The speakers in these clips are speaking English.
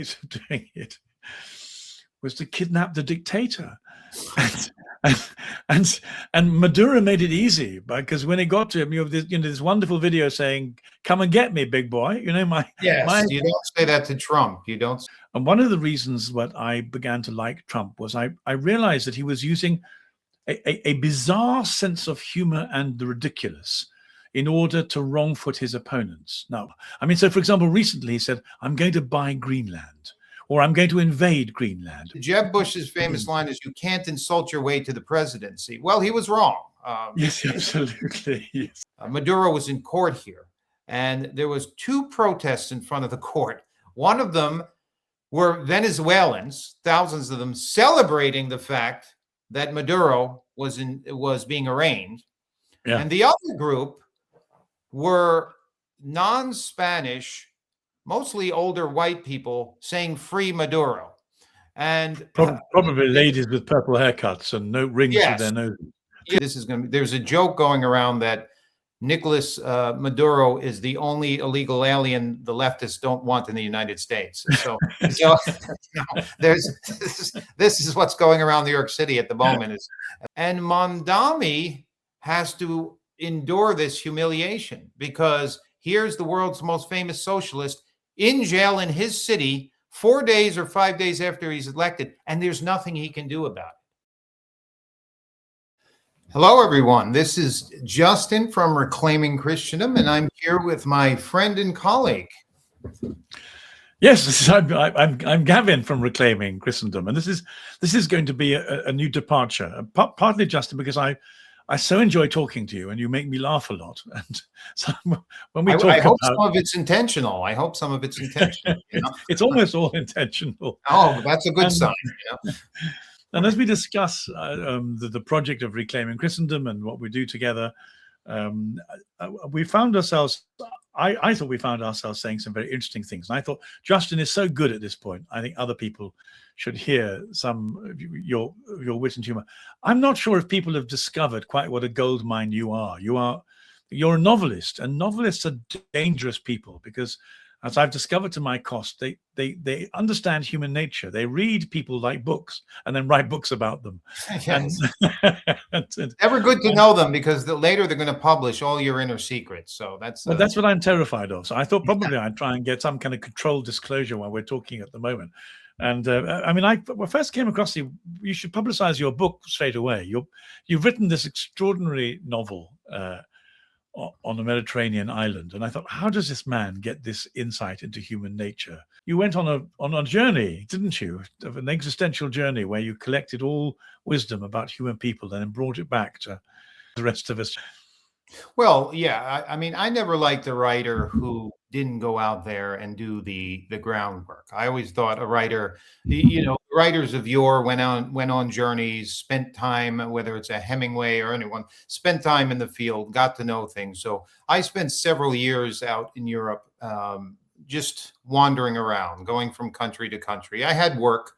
ways of doing it was to kidnap the dictator. And Maduro made it easy, because when it got to him, you have this wonderful video saying, "Come and get me, big boy." You don't say that to Trump. You don't. And one of the reasons what I began to like Trump was I realized that he was using a bizarre sense of humor and the ridiculous in order to wrongfoot his opponents. Now, I mean, so for example, recently he said, "I'm going to buy Greenland," or "I'm going to invade Greenland." Jeb Bush's famous line is, "You can't insult your way to the presidency." Well, he was wrong. Yes, absolutely. Yes. Maduro was in court here, and there was 2 protests in front of the court. One of them were Venezuelans, thousands of them, celebrating the fact that Maduro was being arraigned. Yeah. And the other group were non-Spanish, mostly older white people saying "Free Maduro." And probably ladies with purple haircuts and no rings to their noses. Yeah, there's a joke going around that Nicolas Maduro is the only illegal alien the leftists don't want in the United States. So this is what's going around New York City at the moment. And Mondami has to endure this humiliation, because here's the world's most famous socialist in jail in his city 4 days or 5 days after he's elected, and there's nothing he can do about it. Hello, everyone. This is Justin from Reclaiming Christendom, and I'm here with my friend and colleague. Yes, I'm Gavin from Reclaiming Christendom, and this is going to be a new departure. Partly, Justin, because I so enjoy talking to you, and you make me laugh a lot. And so when we talk, I hope some of it's intentional. I hope some of it's intentional. It's almost all intentional. Oh, that's a good sign. And as we discuss the project of Reclaiming Christendom and what we do together, we found ourselves. I thought we found ourselves saying some very interesting things. And I thought Justin is so good at this point. I think other people should hear some of your wit and humor. I'm not sure if people have discovered quite what a gold mine you are. You're a novelist, and novelists are dangerous people, because, as I've discovered to my cost, they understand human nature. They read people like books and then write books about them. Yes. And never good to know them, because later they're going to publish all your inner secrets. So that's what I'm terrified of. So I thought probably I'd try and get some kind of controlled disclosure while we're talking at the moment. And I mean, when I first came across you should publicize your book straight away. You've written this extraordinary novel on a Mediterranean island, and I thought, how does this man get this insight into human nature? You went on a journey, didn't you, of an existential journey where you collected all wisdom about human people and then brought it back to the rest of us. Well, yeah, I mean, I never liked a writer who didn't go out there and do the groundwork. I always thought a writer, writers of yore went on journeys, spent time, whether it's a Hemingway or anyone, spent time in the field, got to know things. So I spent several years out in Europe, just wandering around, going from country to country. I had work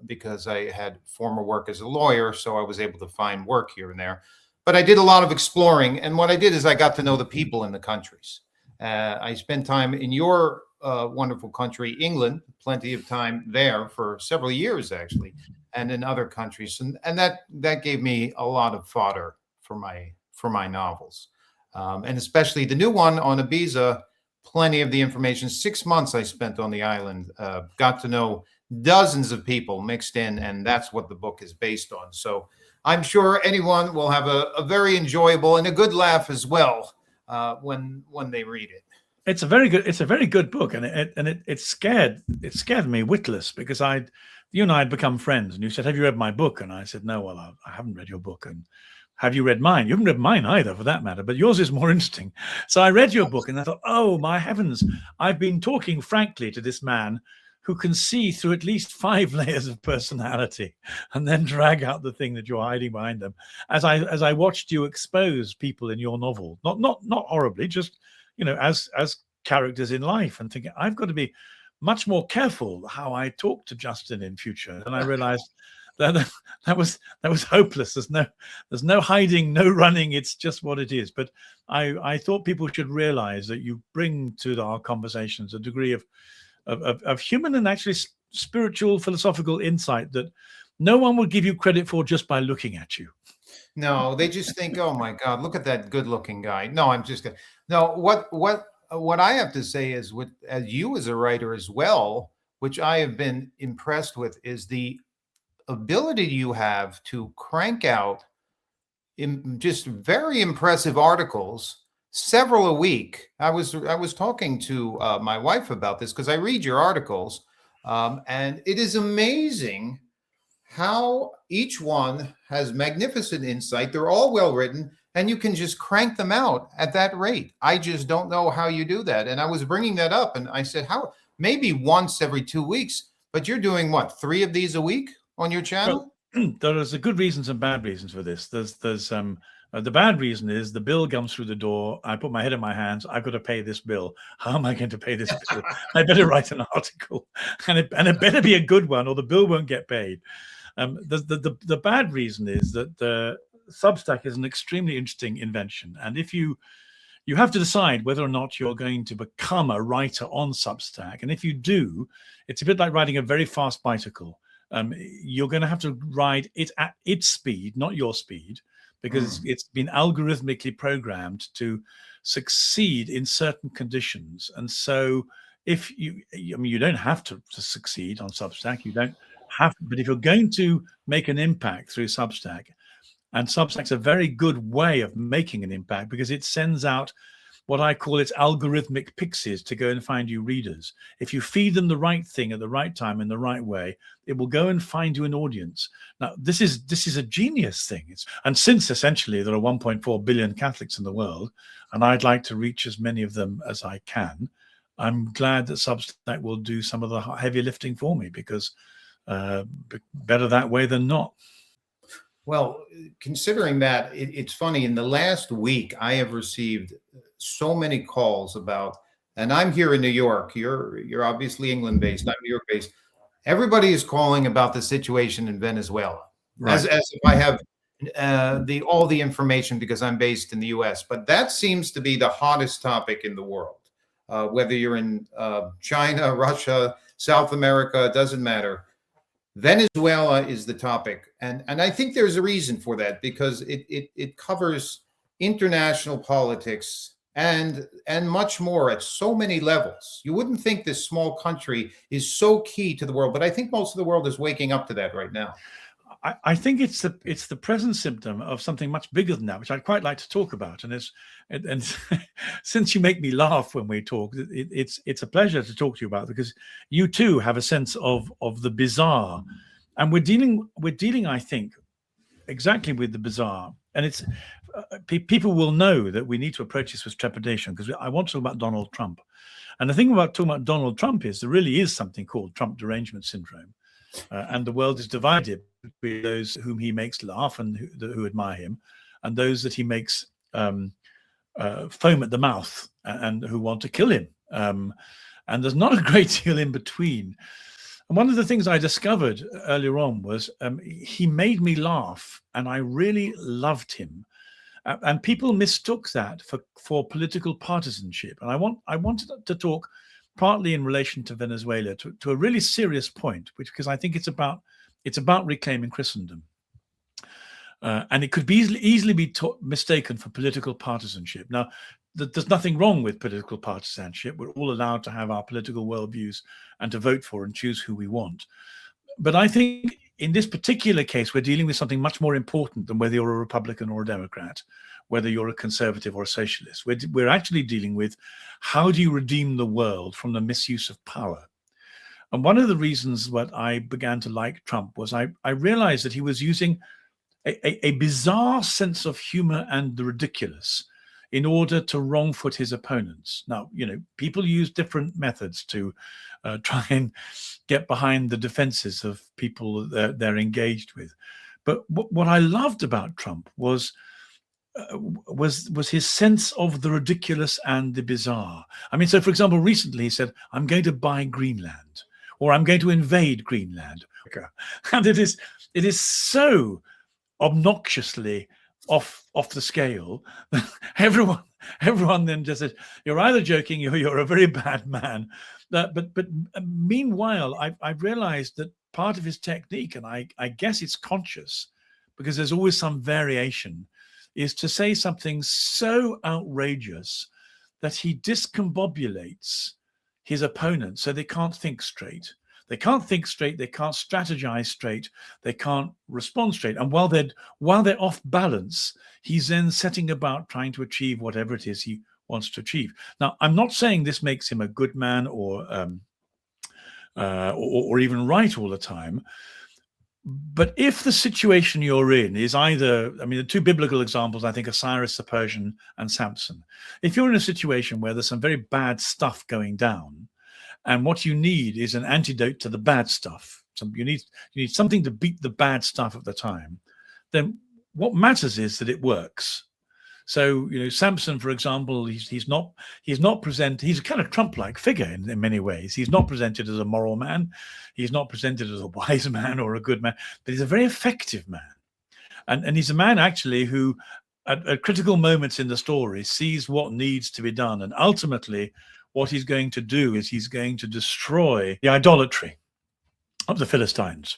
because I had former work as a lawyer, so I was able to find work here and there. But I did a lot of exploring, and what I did is I got to know the people in the countries. I spent time in your wonderful country, England, plenty of time there for several years, actually, and in other countries, and that gave me a lot of fodder for my novels, and especially the new one on Ibiza. Plenty of the information. 6 months I spent on the island, got to know dozens of people mixed in, and that's what the book is based on. So I'm sure anyone will have a very enjoyable and a good laugh as well when they read it. It's a very good book, and it scared me witless, because you and I had become friends, and you said, "Have you read my book?" And I said, "No, well, I haven't read your book." And have you read mine? You haven't read mine either, for that matter, but yours is more interesting. So I read your book and I thought, oh my heavens, I've been talking frankly to this man who can see through at least 5 layers of personality and then drag out the thing that you're hiding behind them. As I watched you expose people in your novel, not horribly, just as characters in life, and thinking, I've got to be much more careful how I talk to Justin in future. And I realized that was hopeless. There's no hiding, no running. It's just what it is. But I thought people should realize that you bring to our conversations a degree of of human and actually spiritual, philosophical insight that no one will give you credit for just by looking at you. No, they just think, oh my God, look at that good-looking guy. No, I'm just kidding. No, what I have to say is, with as you as a writer as well, which I have been impressed with, is the ability you have to crank out just very impressive articles, several a week. I was talking to my wife about this because I read your articles, and it is amazing how each one has magnificent insight. They're all well written, and you can just crank them out at that rate. I just don't know how you do that. And I was bringing that up, and I said, how maybe once every 2 weeks, but you're doing what, 3 of these a week on your channel? Well, there's a good reasons and bad reasons for this. There's the bad reason is the bill comes through the door. I put my head in my hands. I've got to pay this bill. How am I going to pay this bill? I better write an article, and it better be a good one, or the bill won't get paid. The bad reason is that the Substack is an extremely interesting invention, and if you have to decide whether or not you're going to become a writer on Substack, and if you do, it's a bit like riding a very fast bicycle. You're going to have to ride it at its speed, not your speed, because it's been algorithmically programmed to succeed in certain conditions. And so if you don't have to succeed on Substack, you don't have to, but if you're going to make an impact through Substack, and Substack's a very good way of making an impact because it sends out what I call its algorithmic pixies to go and find you readers. If you feed them the right thing at the right time in the right way, it will go and find you an audience. Now, this is a genius thing. And since essentially there are 1.4 billion Catholics in the world, and I'd like to reach as many of them as I can, I'm glad that Substack will do some of the heavy lifting for me, because better that way than not. Well, considering that, it's funny, in the last week, I have received so many calls about, and I'm here in New York, you're obviously England based, I'm New York based. Everybody is calling about the situation in Venezuela, right, as if I have all the information because I'm based in the US. But that seems to be the hottest topic in the world. Whether you're in China, Russia, South America, it doesn't matter. Venezuela is the topic, and I think there's a reason for that, because it covers international politics and much more at so many levels. You wouldn't think this small country is so key to the world, but I think most of the world is waking up to that right now. I think it's the present symptom of something much bigger than that, which I'd quite like to talk about. And since you make me laugh when we talk, it's a pleasure to talk to you about, because you too have a sense of the bizarre, and we're dealing, I think, exactly with the bizarre. And it's people will know that we need to approach this with trepidation, because I want to talk about Donald Trump. And the thing about talking about Donald Trump is there really is something called Trump derangement syndrome. And the world is divided between those whom he makes laugh and who admire him, and those that he makes foam at the mouth and who want to kill him. And there's not a great deal in between. And one of the things I discovered earlier on was he made me laugh, and I really loved him. And people mistook that for political partisanship. And I wanted to talk partly in relation to Venezuela, to a really serious point, because I think it's about reclaiming Christendom, and it could be easily be mistaken for political partisanship. Now, there's nothing wrong with political partisanship. We're all allowed to have our political worldviews and to vote for and choose who we want. But I think in this particular case, we're dealing with something much more important than whether you're a Republican or a Democrat, whether you're a conservative or a socialist. We're actually dealing with, how do you redeem the world from the misuse of power? And one of the reasons that I began to like Trump was I realized that he was using a bizarre sense of humor and the ridiculous in order to wrongfoot his opponents. Now, people use different methods to try and get behind the defenses of people that they're engaged with. But what I loved about Trump was his sense of the ridiculous and the bizarre. I mean, so for example, recently he said, I'm going to buy Greenland, or I'm going to invade Greenland. And it is so obnoxiously off the scale. Everyone everyone then just says, you're either joking or you're a very bad man. But meanwhile, I've realized that part of his technique, and I guess it's conscious because there's always some variation, is to say something so outrageous that he discombobulates his opponents so they can't think straight. They can't think straight, they can't strategize straight, they can't respond straight. And while they're off balance, he's then setting about trying to achieve whatever it is he wants to achieve. Now, I'm not saying this makes him a good man or even right all the time. But if the situation you're in is either, I mean, the two biblical examples, I think, are Cyrus the Persian and Samson. If you're in a situation where there's some very bad stuff going down, and what you need is an antidote to the bad stuff, you need something to beat the bad stuff at the time, then what matters is that it works. So, Samson, for example, he's not presented. He's a kind of Trump-like figure in many ways. He's not presented as a moral man. He's not presented as a wise man or a good man, but he's a very effective man. And he's a man actually who, at critical moments in the story, sees what needs to be done. And ultimately, what he's going to do is he's going to destroy the idolatry of the Philistines.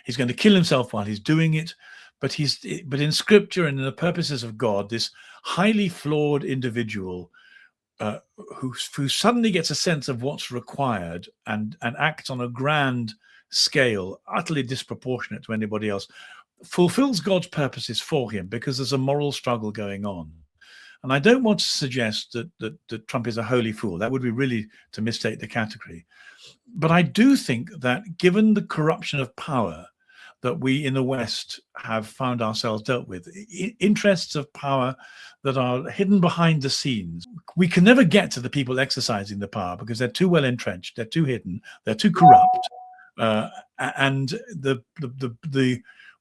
He's going to kill himself while he's doing it. But in Scripture and in the purposes of God, this highly flawed individual who suddenly gets a sense of what's required and acts on a grand scale, utterly disproportionate to anybody else, fulfills God's purposes for him because there's a moral struggle going on. And I don't want to suggest that Trump is a holy fool. That would be really to mistake the category. But I do think that given the corruption of power that we in the West have found ourselves dealt with, interests of power that are hidden behind the scenes. We can never get to the people exercising the power because they're too well entrenched, they're too hidden, they're too corrupt. And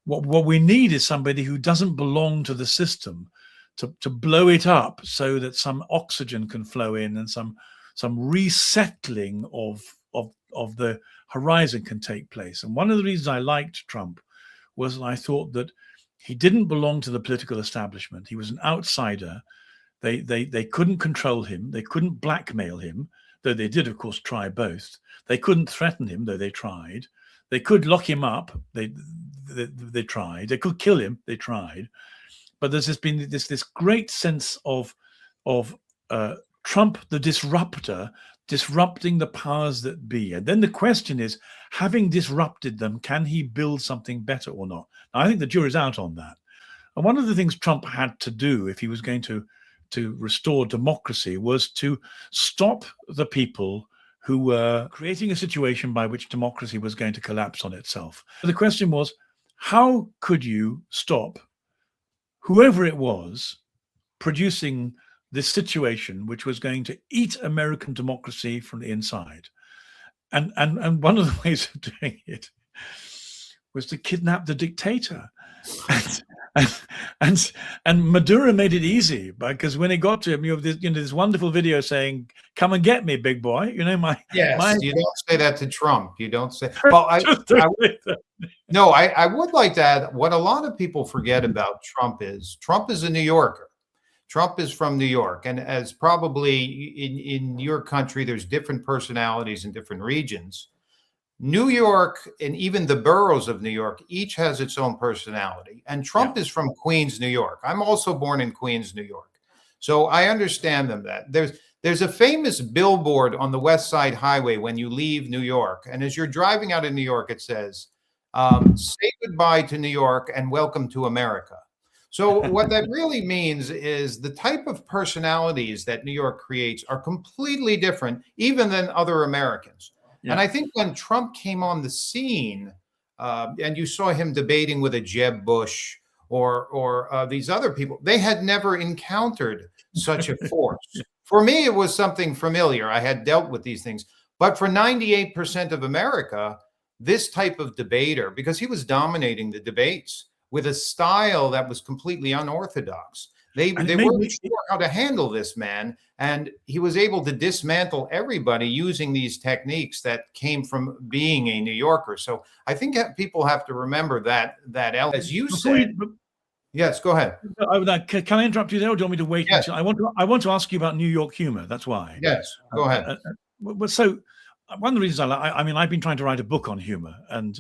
what we need is somebody who doesn't belong to the system to blow it up so that some oxygen can flow in and some resettling of the horizon can take place. And one of the reasons I liked Trump was that I thought that he didn't belong to the political establishment. He was an outsider. They couldn't control him. They couldn't blackmail him, though they did, of course, try both. They couldn't threaten him, though they tried. They could lock him up. They tried. They could kill him. They tried. But there's just been this great sense of Trump, the disruptor, disrupting the powers that be. And then the question is, having disrupted them, can he build something better or not? Now, I think the jury's out on that. And one of the things Trump had to do if he was going to restore democracy was to stop the people who were creating a situation by which democracy was going to collapse on itself. The question was, how could you stop whoever it was producing this situation which was going to eat American democracy from the inside? And one of the ways of doing it was to kidnap the dictator. And Maduro made it easy because when it got to him, you have this wonderful video saying, "Come and get me, big boy." You don't say that to Trump. You don't say. Well, I would like to add what a lot of people forget about Trump is a New Yorker. Trump is from New York, and as probably in your country, there's different personalities in different regions. New York and even the boroughs of New York each has its own personality. And Trump is from Queens, New York. I'm also born in Queens, New York. So I understand that. There's a famous billboard on the West Side Highway when you leave New York. And as you're driving out of New York, it says, say goodbye to New York and welcome to America. So what that really means is the type of personalities that New York creates are completely different, even than other Americans. Yeah. And I think when Trump came on the scene, and you saw him debating with a Jeb Bush or these other people, they had never encountered such a force. For me, it was something familiar. I had dealt with these things. But for 98% of America, this type of debater, because he was dominating the debates with a style that was completely unorthodox. They weren't sure how to handle this man, and he was able to dismantle everybody using these techniques that came from being a New Yorker. So I think people have to remember that as you said. Yes, go ahead. Can I interrupt you there, or do you want me to wait Yes, until I want to ask you about New York humor? That's why. yes, go ahead. Well, so one of the reasons I mean, I've been trying to write a book on humor, and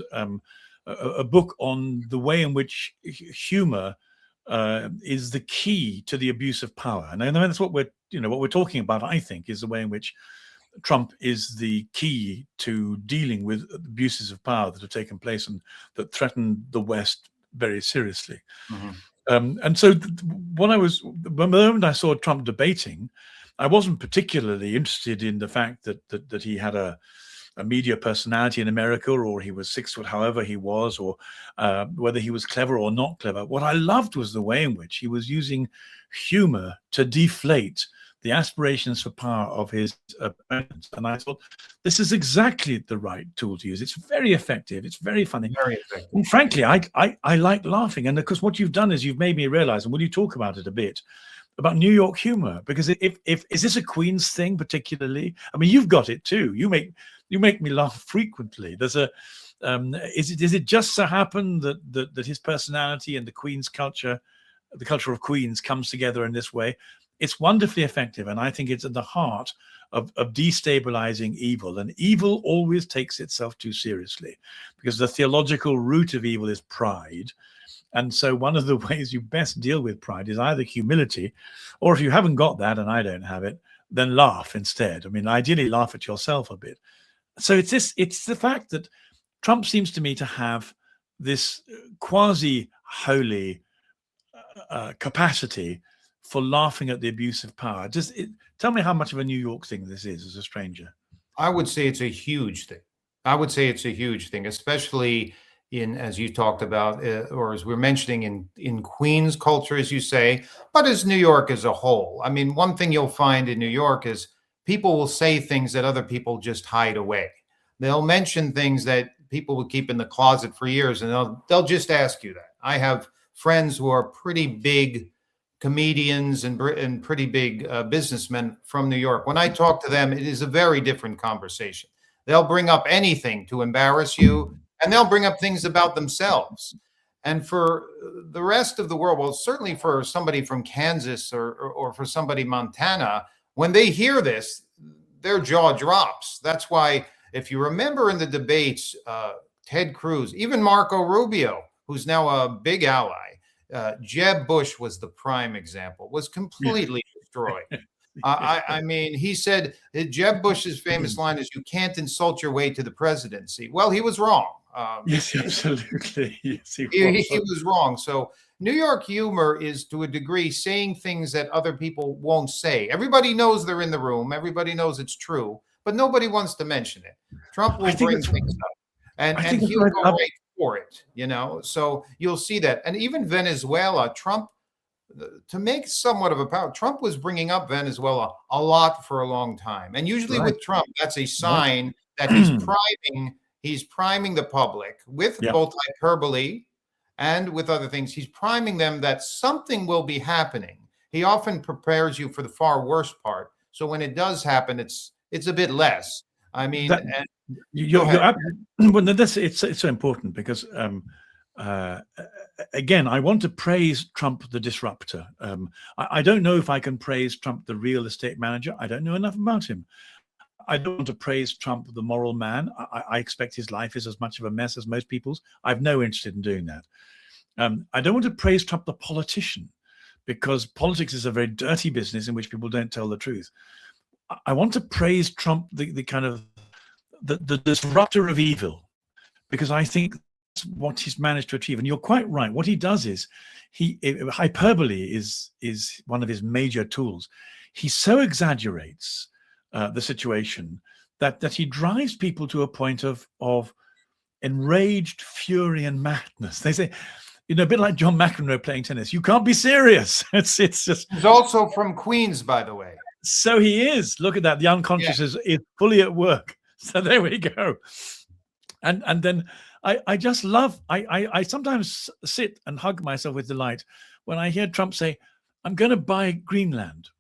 a book on the way in which humor is the key to the abuse of power. And I know that's what we're talking about. I think is the way in which Trump is the key to dealing with abuses of power that have taken place and that threaten the West very seriously. Mhm. And so the moment I saw Trump debating, I wasn't particularly interested in the fact that he had a media personality in America, or he was 6 foot, however he was, or whether he was clever or not clever. What I loved was the way in which he was using humor to deflate the aspirations for power of his opponents. And I thought, this is exactly the right tool to use. It's very effective. It's very funny. Very effective. And frankly, I like laughing. And of course, what you've done is you've made me realize, and will you talk about it a bit, about New York humor? Because if is this a Queens thing particularly? I mean, you've got it too. You make me laugh frequently. There's a is it just so happen that his personality and the Queens culture, the culture of Queens, comes together in this way? It's wonderfully effective, and I think it's at the heart of destabilizing evil. And evil always takes itself too seriously, because the theological root of evil is pride. And so one of the ways you best deal with pride is either humility, or if you haven't got that, and I don't have it, then laugh instead. I mean, ideally laugh at yourself a bit. So it's the fact that Trump seems to me to have this quasi-holy capacity for laughing at the abuse of power. Tell me how much of a New York thing this is as a stranger. I would say it's a huge thing. I would say it's a huge thing, especially in, as you talked about, or as we're mentioning in Queens culture, as you say, but as New York as a whole. I mean, one thing you'll find in New York is people will say things that other people just hide away. They'll mention things that people would keep in the closet for years, and they'll just ask you that. I have friends who are pretty big comedians and pretty big businessmen from New York. When I talk to them, it is a very different conversation. They'll bring up anything to embarrass you, and they'll bring up things about themselves. And for the rest of the world, well, certainly for somebody from Kansas or for somebody Montana, when they hear this, their jaw drops. That's why, if you remember in the debates, Ted Cruz, even Marco Rubio, who's now a big ally, Jeb Bush was the prime example, was completely destroyed. I mean, he said Jeb Bush's famous line is, "You can't insult your way to the presidency." Well, he was wrong. Yes, absolutely. Yes, he was wrong. So New York humor is, to a degree, saying things that other people won't say. Everybody knows they're in the room. Everybody knows it's true, but nobody wants to mention it. Trump will bring things up, and he'll go right for it, you know. So you'll see that. And even Venezuela, Trump, to make somewhat of a power, Trump was bringing up Venezuela a lot for a long time. And usually with Trump, that's a sign that he's priming the public with both hyperbole and with other things. He's priming them that something will be happening. He often prepares you for the far worst part. So when it does happen, it's a bit less. I mean, it's so important, because again, I want to praise Trump the disruptor. I don't know if I can praise Trump the real estate manager. I don't know enough about him. I don't want to praise Trump the moral man. I expect his life is as much of a mess as most people's. I've no interest in doing that. I don't want to praise Trump the politician, because politics is a very dirty business in which people don't tell the truth. I want to praise Trump the kind of the disruptor of evil, because I think that's what he's managed to achieve. And you're quite right. What he does is hyperbole is one of his major tools. He so exaggerates the situation that he drives people to a point of enraged fury and madness. They say, you know, a bit like John McEnroe playing tennis, you can't be serious. It's just. He's also from Queens, by the way. So he is. Look at that. The unconscious is fully at work. So there we go. And then I just love, I sometimes sit and hug myself with delight when I hear Trump say, "I'm going to buy Greenland."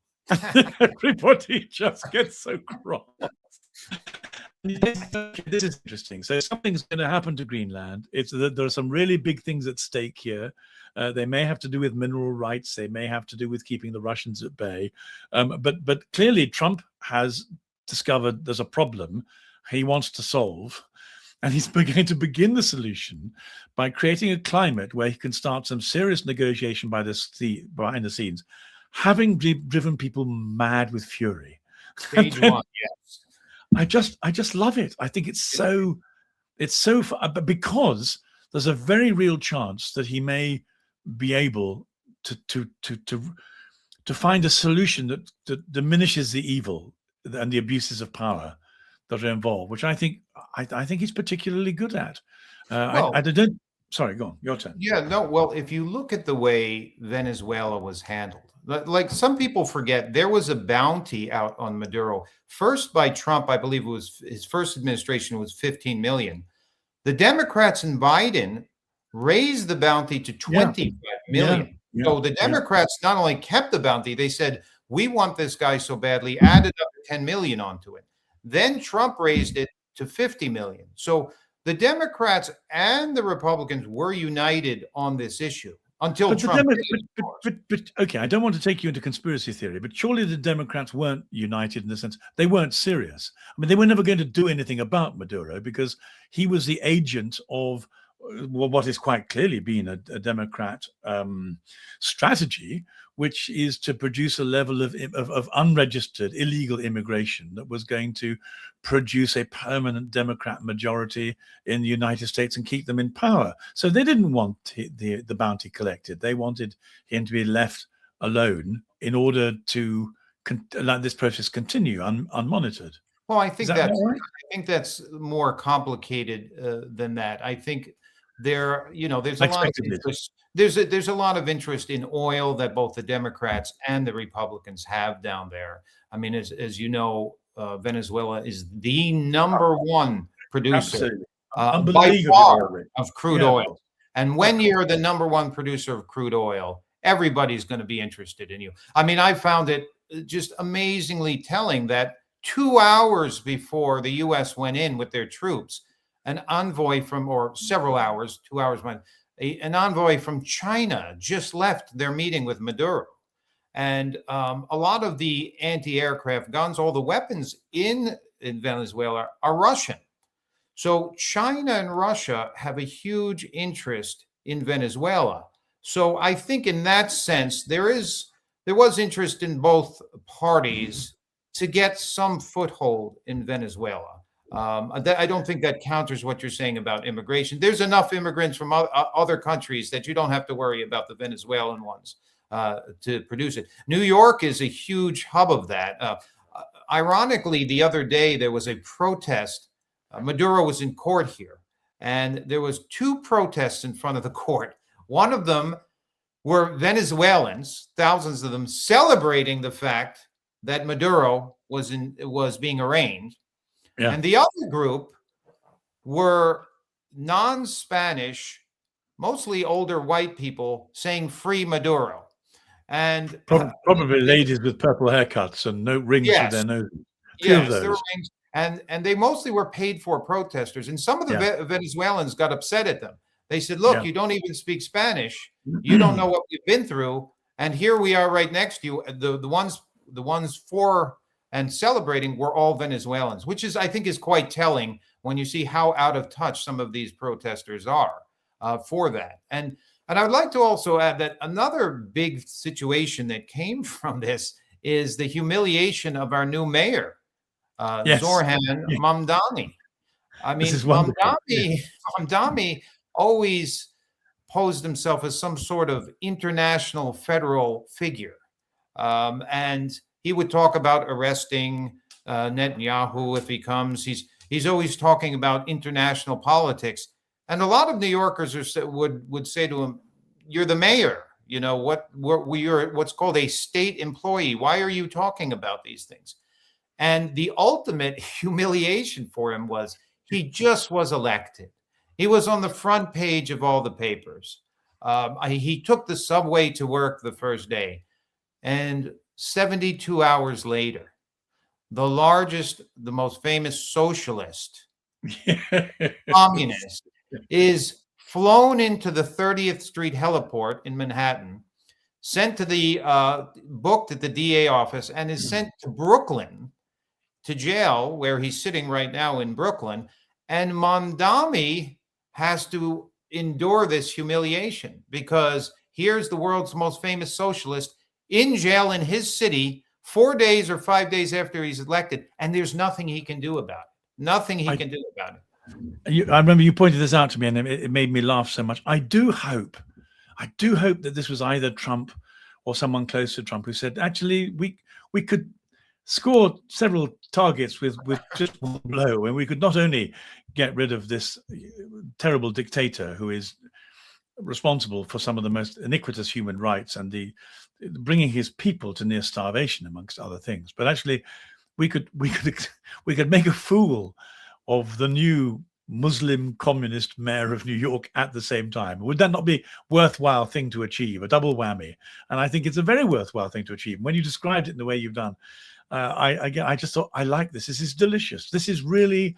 Everybody just gets so cross. This is interesting. So something's going to happen to Greenland. It's that there are some really big things at stake here. They may have to do with mineral rights. They may have to do with keeping the Russians at bay. But clearly, Trump has discovered there's a problem he wants to solve, and he's going to begin the solution by creating a climate where he can start some serious negotiation behind the scenes, having driven people mad with fury. Stage one, yes. I just love it. I think it's so but because there's a very real chance that he may be able to find a solution that diminishes the evil and the abuses of power that are involved, which I think he's particularly good at. I don't. Sorry, go on. Your turn. Yeah, no. Well, if you look at the way Venezuela was handled, like some people forget, there was a bounty out on Maduro, first by Trump. I believe it was his first administration was 15 million. The Democrats and Biden raised the bounty to 25 million. Yeah. So the Democrats not only kept the bounty, they said, we want this guy so badly, added up 10 million onto it. Then Trump raised it to 50 million. So the Democrats and the Republicans were united on this issue until Trump. But okay, I don't want to take you into conspiracy theory, but surely the Democrats weren't united in the sense they weren't serious. I mean, they were never going to do anything about Maduro because he was the agent of what is quite clearly been a Democrat strategy, which is to produce a level of unregistered illegal immigration that was going to produce a permanent Democrat majority in the United States and keep them in power. So they didn't want the bounty collected. They wanted him to be left alone in order to let this process continue unmonitored. Well, I think right? I think that's more complicated than that. I think there's a lot of interest. There's a lot of interest in oil that both the Democrats and the Republicans have down there. I mean, as you know, Venezuela is the number one producer by far of crude oil. And when you're the number one producer of crude oil, everybody's going to be interested in you. I mean, I found it just amazingly telling that 2 hours before the U.S. went in with their troops, an envoy or several hours, 2 hours, an envoy from China just left their meeting with Maduro. And a lot of the anti-aircraft guns, all the weapons in Venezuela are Russian. So China and Russia have a huge interest in Venezuela. So I think in that sense, there was interest in both parties to get some foothold in Venezuela. I don't think that counters what you're saying about immigration. There's enough immigrants from other countries that you don't have to worry about the Venezuelan ones to produce it. New York is a huge hub of that. Ironically, the other day there was a protest. Maduro was in court here, and there was 2 protests in front of the court. One of them were Venezuelans, thousands of them, celebrating the fact that Maduro was being arraigned. Yeah. And the other group were non-Spanish, mostly older white people saying "Free Maduro," and probably ladies with purple haircuts and no rings to their noses. Yes, there were rings, and they mostly were paid for protesters. And some of the Venezuelans got upset at them. They said, "Look, you don't even speak Spanish. You don't know what we've been through, and here we are right next to you." The ones for and celebrating were all Venezuelans, which I think is quite telling when you see how out of touch some of these protesters are for that. And I would like to also add that another big situation that came from this is the humiliation of our new mayor, Zorhan Mamdani. I mean, Mamdani always posed himself as some sort of international federal figure. And he would talk about arresting Netanyahu if he comes. He's always talking about international politics. And a lot of New Yorkers would say to him, "You're the mayor. You know you're what's called a state employee. Why are you talking about these things?" And the ultimate humiliation for him was he just was elected. He was on the front page of all the papers. He took the subway to work the first day, and 72 hours later, the largest, the most famous socialist, communist, is flown into the 30th Street heliport in Manhattan, sent to the booked at the DA office, and is sent to Brooklyn, to jail, where he's sitting right now in Brooklyn. And Mondami has to endure this humiliation because here's the world's most famous socialist in jail in his city 4 days or 5 days after he's elected, and there's nothing he can do about it. Nothing he can do about it. I remember you pointed this out to me, and it made me laugh so much. I do hope that this was either Trump or someone close to Trump who said, actually, we could score several targets with just one blow, and we could not only get rid of this terrible dictator who is responsible for some of the most iniquitous human rights and the bringing his people to near starvation, amongst other things, but actually we could make a fool of the new Muslim communist mayor of New York at the same time. Would that not be worthwhile thing to achieve? A double whammy. And I think it's a very worthwhile thing to achieve. When you described it in the way you've done, I just thought, I like this. This is delicious. This is really,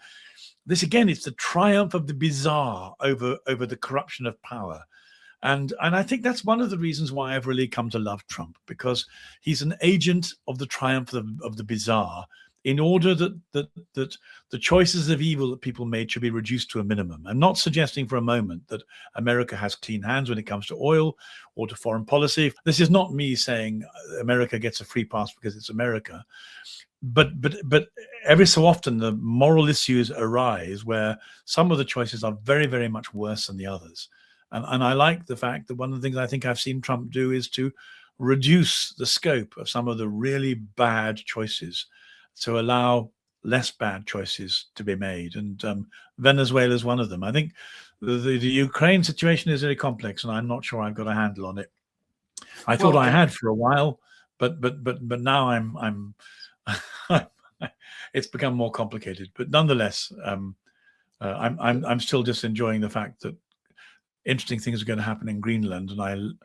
this again, it's the triumph of the bizarre over the corruption of power. And I think that's one of the reasons why I've really come to love Trump, because he's an agent of the triumph of the bizarre, in order that the choices of evil that people made should be reduced to a minimum. I'm not suggesting for a moment that America has clean hands when it comes to oil or to foreign policy. This is not me saying America gets a free pass because it's America. But every so often the moral issues arise where some of the choices are very, very much worse than the others. And I like the fact that one of the things I think I've seen Trump do is to reduce the scope of some of the really bad choices to allow less bad choices to be made. And Venezuela is one of them. I think the Ukraine situation is very complex, and I'm not sure I've got a handle on it. I thought I had for a while, but now I'm it's become more complicated. But nonetheless, I'm still just enjoying the fact that interesting things are going to happen in Greenland, and I'm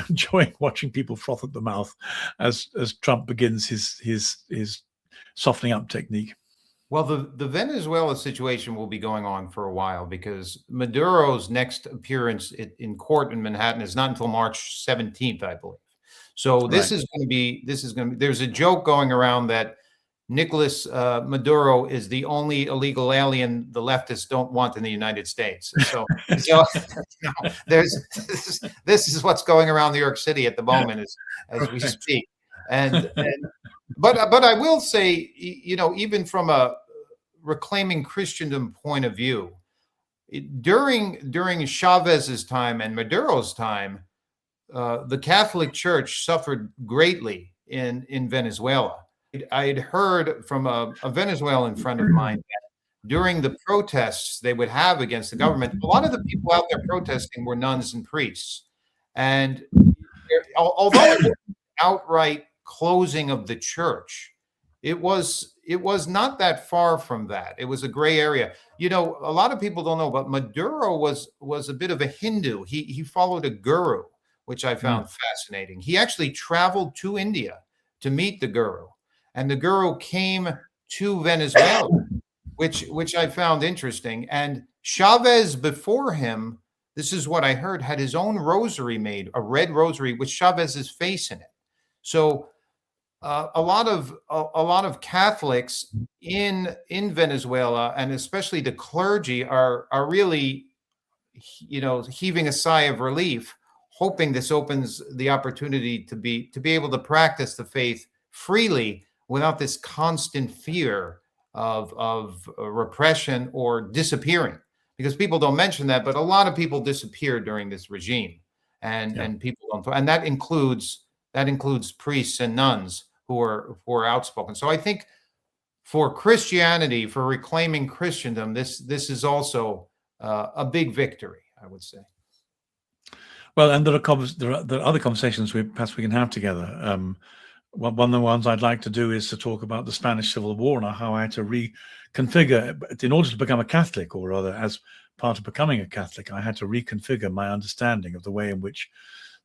enjoying watching people froth at the mouth as Trump begins his softening up technique. Well, the Venezuela situation will be going on for a while, because Maduro's next appearance in court in Manhattan is not until March 17th, I believe. So this is going to be, there's a joke going around that Nicolas Maduro is the only illegal alien the leftists don't want in the United States. So this is what's going around New York City at the moment as we speak. But I will say, even from a reclaiming Christendom point of view, during Chavez's time and Maduro's time, the Catholic Church suffered greatly in Venezuela. I had heard from a Venezuelan friend of mine that during the protests they would have against the government, a lot of the people out there protesting were nuns and priests. And although it was outright closing of the church, it was not that far from that. It was a gray area. A lot of people don't know, but Maduro was a bit of a Hindu. He followed a guru, which I found fascinating. He actually traveled to India to meet the guru, and the guru came to Venezuela, which I found interesting. And Chavez before him, this is what I heard, had his own rosary made, a red rosary with Chavez's face in it. So a lot of Catholics in Venezuela, and especially the clergy, are really, heaving a sigh of relief, hoping this opens the opportunity to be able to practice the faith freely without this constant fear of repression or disappearing. Because people don't mention that, but a lot of people disappeared during this regime, and people don't, and that includes priests and nuns who are outspoken. So I think for Christianity, for reclaiming Christendom, this is also a big victory, I would say. Well, and there are other conversations perhaps we can have together. One of the ones I'd like to do is to talk about the Spanish Civil War and how I had to reconfigure, in order to become a Catholic, or rather as part of becoming a Catholic, I had to reconfigure my understanding of the way in which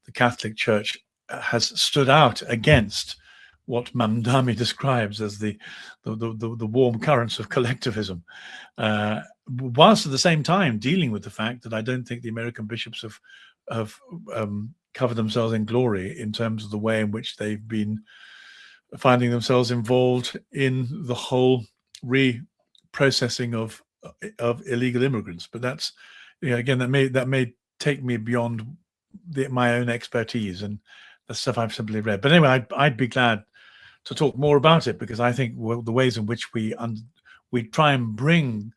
the Catholic Church has stood out against what Mamdani describes as the warm currents of collectivism, whilst at the same time dealing with the fact that I don't think the American bishops have covered themselves in glory in terms of the way in which they've been finding themselves involved in the whole reprocessing of illegal immigrants. But that's, again, that may take me beyond my own expertise and the stuff I've simply read. But anyway, I'd be glad to talk more about it, because I think the ways in which we try and bring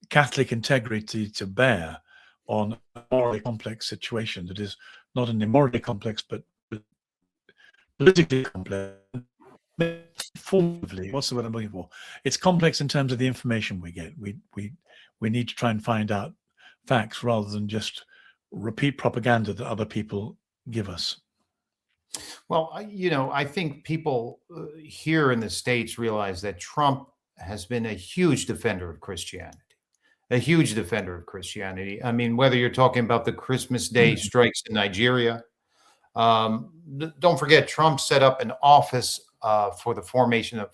Catholic integrity to bear on a morally complex situation that is not only morally complex but politically complex. What's the word I'm looking for? It's complex in terms of the information we get. We need to try and find out facts rather than just repeat propaganda that other people give us. Well, I think people here in the States realize that Trump has been a huge defender of Christianity. A huge defender of Christianity. I mean, whether you're talking about the Christmas Day strikes in Nigeria, don't forget Trump set up an office for the formation of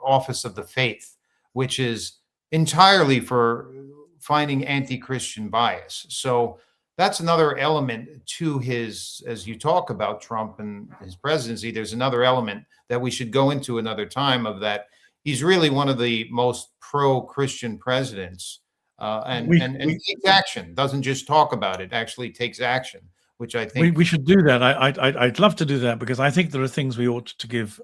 Office of the Faith, which is entirely for finding anti-Christian bias. So that's another element to his, as you talk about Trump and his presidency, there's another element that we should go into another time, of that he's really one of the most pro-Christian presidents. And takes action, doesn't just talk about it, actually takes action, which I think we should do that. I'd love to do that, because I think there are things we ought to give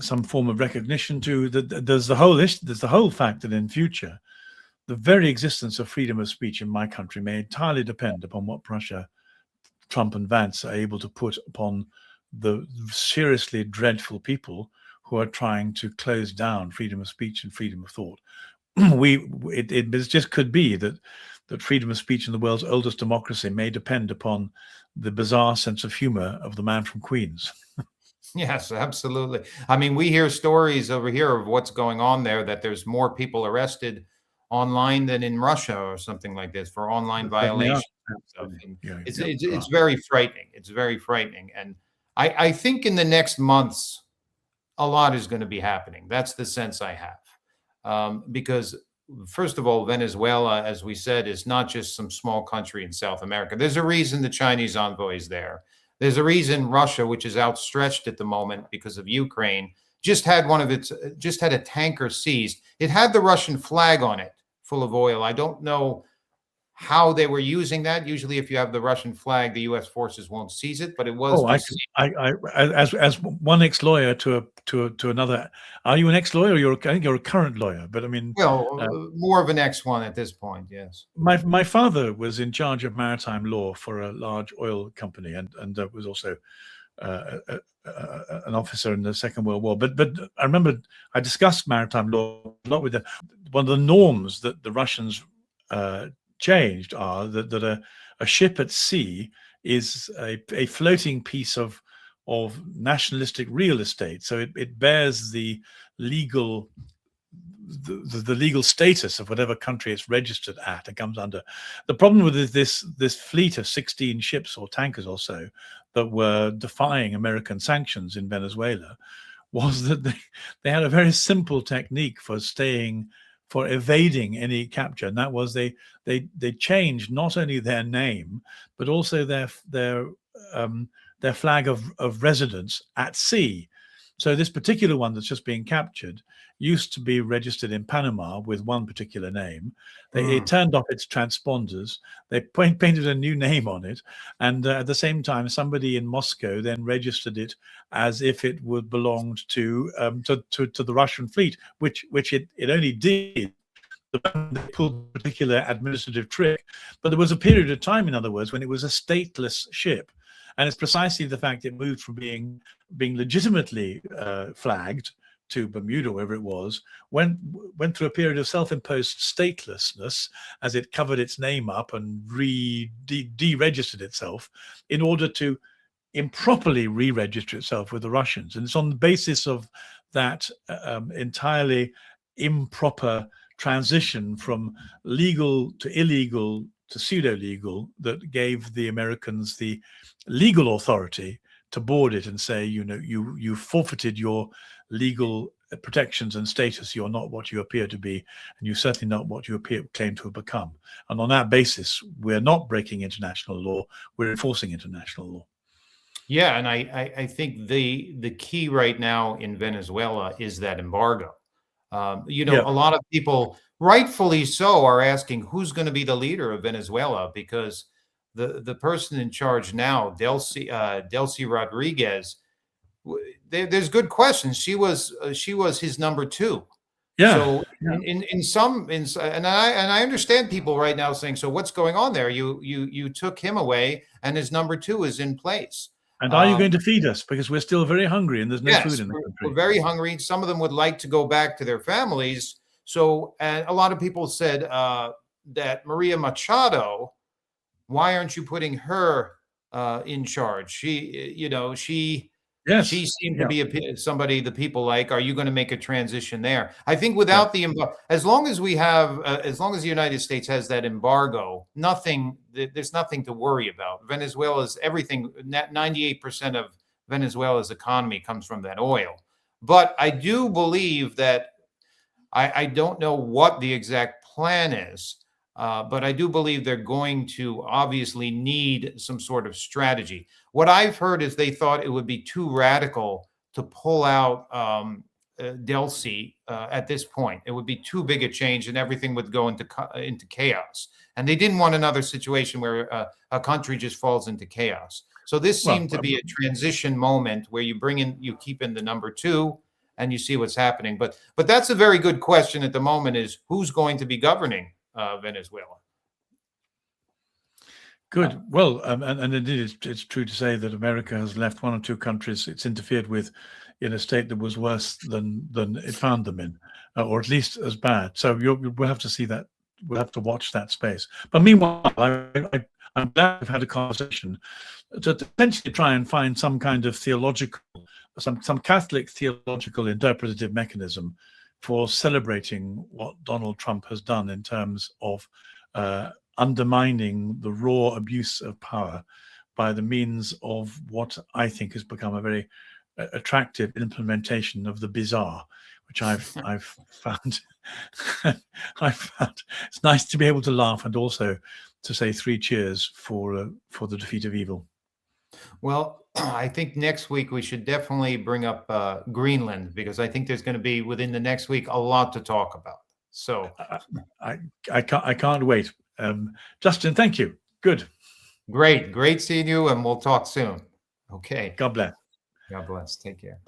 some form of recognition to. There's the whole fact that in future the very existence of freedom of speech in my country may entirely depend upon what Prussia, Trump and Vance are able to put upon the seriously dreadful people who are trying to close down freedom of speech and freedom of thought. It just could be that freedom of speech in the world's oldest democracy may depend upon the bizarre sense of humor of the man from Queens. Yes, absolutely. I mean, we hear stories over here of what's going on there, that there's more people arrested online than in Russia or something like this for online violations. It's very frightening. It's very frightening. And I think in the next months, a lot is going to be happening. That's the sense I have. Because first of all, Venezuela, as we said, is not just some small country in South America. There's a reason the Chinese envoy is there. There's a reason Russia, which is outstretched at the moment because of Ukraine, just had a tanker seized. It had the Russian flag on it, full of oil. I don't know how they were using that. Usually, if you have the Russian flag, the U.S. forces won't seize it, but it was. As one ex-lawyer to another. Are you an ex-lawyer? I think you're a current lawyer, but I mean, well, more of an ex-one at this point. Yes. My father was in charge of maritime law for a large oil company, and was also an officer in the Second World War. But I remember I discussed maritime law a lot with them. One of the norms that the Russians changed are that a ship at sea is a floating piece of nationalistic real estate. So it bears the legal status of whatever country it's registered at. It comes under. The problem with this fleet of 16 ships or tankers or so that were defying American sanctions in Venezuela was that they had a very simple technique for evading any capture, and that was they changed not only their name but also their flag of residence at sea. So this particular one that's just being captured used to be registered in Panama with one particular name. It turned off its transponders. They painted a new name on it, and at the same time, somebody in Moscow then registered it as if it would belonged to the Russian fleet, which it only did. They pulled a particular administrative trick, but there was a period of time, in other words, when it was a stateless ship. And it's precisely the fact it moved from being legitimately flagged to Bermuda, wherever it was, went through a period of self-imposed statelessness as it covered its name up and deregistered itself in order to improperly re-register itself with the Russians. And it's on the basis of that entirely improper transition from legal to illegal to pseudo-legal that gave the Americans the legal authority to board it and say, you forfeited your legal protections and status. You're not what you appear to be, and you're certainly not what you claim to have become. And on that basis, we're not breaking international law, we're enforcing international law. Yeah, and I think the key right now in Venezuela is that embargo. A lot of people, rightfully so, are asking who's going to be the leader of Venezuela, because the person in charge now, Delcy Rodriguez, there's good questions. She was his number two. Yeah. So and I understand people right now saying, so what's going on there? You took him away, and his number two is in place. And are you going to feed us? Because we're still very hungry and there's no food in the country. We're very hungry. Some of them would like to go back to their families. So, and a lot of people said that Maria Machado, why aren't you putting her in charge? She seemed to be somebody the people like. Are you going to make a transition there? I think without as long as the United States has that embargo, there's nothing to worry about. Venezuela's everything, 98% of Venezuela's economy comes from that oil. But I do believe that, I don't know what the exact plan is, but I do believe they're going to obviously need some sort of strategy. What I've heard is they thought it would be too radical to pull out Delcy at this point. It would be too big a change, and everything would go into chaos. And they didn't want another situation where a country just falls into chaos. So this seemed to be a transition moment where you keep in the number two, and you see what's happening. But that's a very good question at the moment: is who's going to be governing Venezuela? Good. Well, and indeed, it's true to say that America has left one or two countries it's interfered with in a state that was worse than it found them in, or at least as bad. So we'll have to see that. We'll have to watch that space. But meanwhile, I'm glad we've had a conversation to essentially try and find some kind of theological, some Catholic theological interpretative mechanism for celebrating what Donald Trump has done in terms of undermining the raw abuse of power by the means of what I think has become a very attractive implementation of the bizarre, which I've found it's nice to be able to laugh and also to say three cheers for the defeat of evil. Well, I think next week we should definitely bring up Greenland, because I think there's going to be, within the next week, a lot to talk about. So I can't wait. Justin, thank you. Good. Great seeing you, and we'll talk soon. Okay. God bless. God bless. Take care.